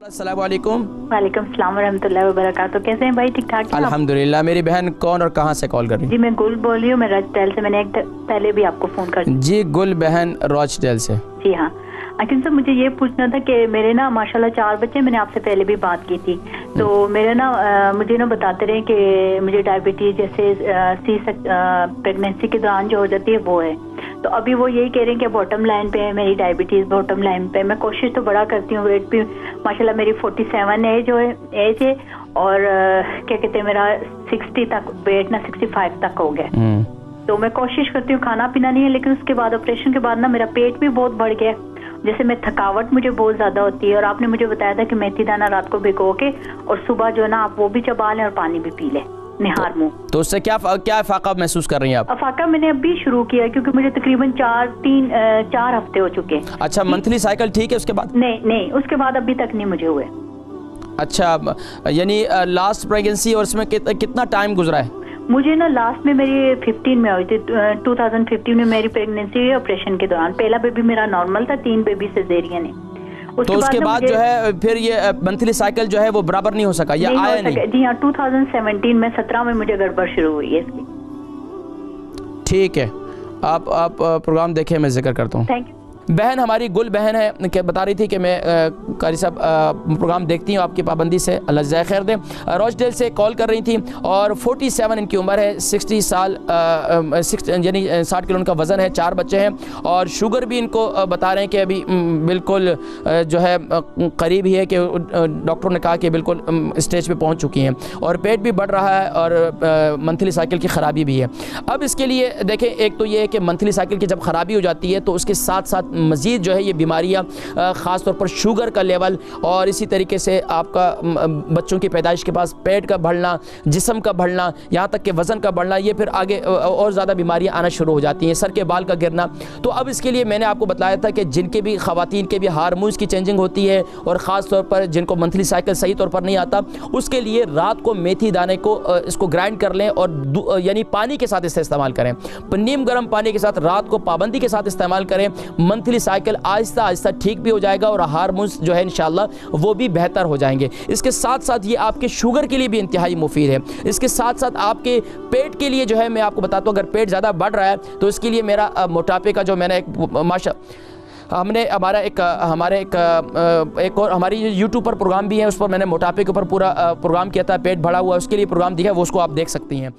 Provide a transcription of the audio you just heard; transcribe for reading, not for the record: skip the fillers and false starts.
अस्सलाम वालेकुम। वालेकुम सलाम वरहमतुल्लाहि वबरकातुहू। कैसे हैं भाई? ठीक ठाक? अल्हम्दुलिल्लाह। मेरी बहन कौन और कहाँ से कॉल कर रही जी मैं गुल बोल रही हूँ, मैं रजटेल से। मैंने एक पहले भी आपको फ़ोन कर है? जी गुल बहन रॉचडेल से। जी हाँ। अकीम साहब मुझे ये पूछना था कि मेरे ना माशाल्लाह 4 बच्चे, मैंने आपसे पहले भी बात की थी, तो मेरे ना मुझे ना बताते रहे कि मुझे डायबिटीज़ जैसे प्रेगनेंसी के दौरान जो हो जाती है वो है। तो अभी वो यही कह रहे हैं कि बॉटम लाइन पे है मेरी डायबिटीज़, बॉटम लाइन पे। मैं कोशिश तो बड़ा करती हूँ, वेट भी माशाल्लाह मेरी 47 एज है और क्या कहते हैं मेरा 60 तक वेट ना 65 तक हो गया। तो मैं कोशिश करती हूँ, खाना पीना नहीं है, लेकिन उसके बाद ऑपरेशन के बाद ना मेरा पेट भी बहुत बढ़ गया। जैसे मैं थकावट मुझे बहुत ज्यादा होती है, और आपने मुझे बताया था कि मेथी दाना रात को भिगो के और सुबह जो है ना आप वो भी चबा लें और पानी भी पी लें निहार मुंह। तो उससे क्या फाका महसूस कर रही हैं आप? फाका मैंने अभी शुरू किया क्योंकि मुझे तकरीबन 4 हफ्ते हो चुके हैं। अच्छा, मंथली साइकिल ठीक है उसके बाद? नहीं उसके बाद अभी तक नहीं मुझे हुए। अच्छा, यानी लास्ट प्रेगनेंसी और इसमें कितना टाइम गुजरा है? मुझे ना लास्ट में मेरी 15 में हुई थी, 2015 में मेरी प्रेगनेंसी हुई ऑपरेशन के दौरान। पहला बेबी मेरा नॉर्मल था, 3 बेबी सिजेरियन है। तो उसके बाद जो है फिर ये मंथली साइकिल जो है वो बराबर नहीं हो सका या आया नहीं? जी हाँ, 2017 में 17 में मुझे गड़बड़ शुरू हुई है इसकी। ठीक है, आप प्रोग्राम देखें, मैं जिक्र करता हूँ। Thank you. बहन हमारी गुल बहन है कि बता रही थी कि मैं कारी साहब प्रोग्राम देखती हूँ आपकी पाबंदी से, अल्लाह जज़ाए खैर दे। रॉचडेल से कॉल कर रही थी और 47 इनकी उम्र है, 60 साल यानी 60 किलो उनका वज़न है, 4 बच्चे हैं और शुगर भी इनको बता रहे हैं कि अभी बिल्कुल जो है करीब ही है कि डॉक्टरों ने कहा कि बिल्कुल स्टेज पे पहुँच चुकी हैं और पेट भी बढ़ रहा है और मंथली साइकिल की ख़राबी भी है। अब इसके लिए देखें, एक तो ये है कि मंथली साइकिल की जब ख़राबी हो जाती है तो उसके साथ साथ मज़ीद जो है ये बीमारियाँ, ख़ास तौर पर शुगर का लेवल और इसी तरीके से आपका बच्चों की पैदाइश के पास पेट का बढ़ना, जिस्म का बढ़ना, यहाँ तक कि वज़न का बढ़ना, ये फिर आगे और ज़्यादा बीमारियाँ आना शुरू हो जाती हैं, सर के बाल का गिरना। तो अब इसके लिए मैंने आपको बताया था कि जिनके भी ख़वातीन के भी हार्मोन्स की चेंजिंग होती है और ख़ास तौर पर जिनको मंथली साइकिल सही तौर पर नहीं आता, उसके लिए रात को मेथी दाने को इसको ग्राइंड कर लें और यानी पानी के साथ इसे इस्तेमाल करें, नीम गर्म पानी के साथ रात को पाबंदी के साथ इस्तेमाल करें। मंथली साइकिल आहिस्ता आहिस्ता ठीक भी हो जाएगा और हार्मोन्स जो है इंशाल्लाह वो भी बेहतर हो जाएंगे। इसके साथ साथ ये आपके शुगर के लिए भी इंतहाई मुफीद है। इसके साथ साथ आपके पेट के लिए जो है मैं आपको बताता हूँ, अगर पेट ज़्यादा बढ़ रहा है तो इसके लिए मेरा मोटापे का जो मैंने एक और हमारी यूट्यूब पर प्रोग्राम भी है, उस पर मैंने मोटापे के ऊपर पूरा प्रोग्राम किया था, पेट बढ़ा हुआ, उसके लिए प्रोग्राम दिया है, वो उसको आप देख सकती हैं।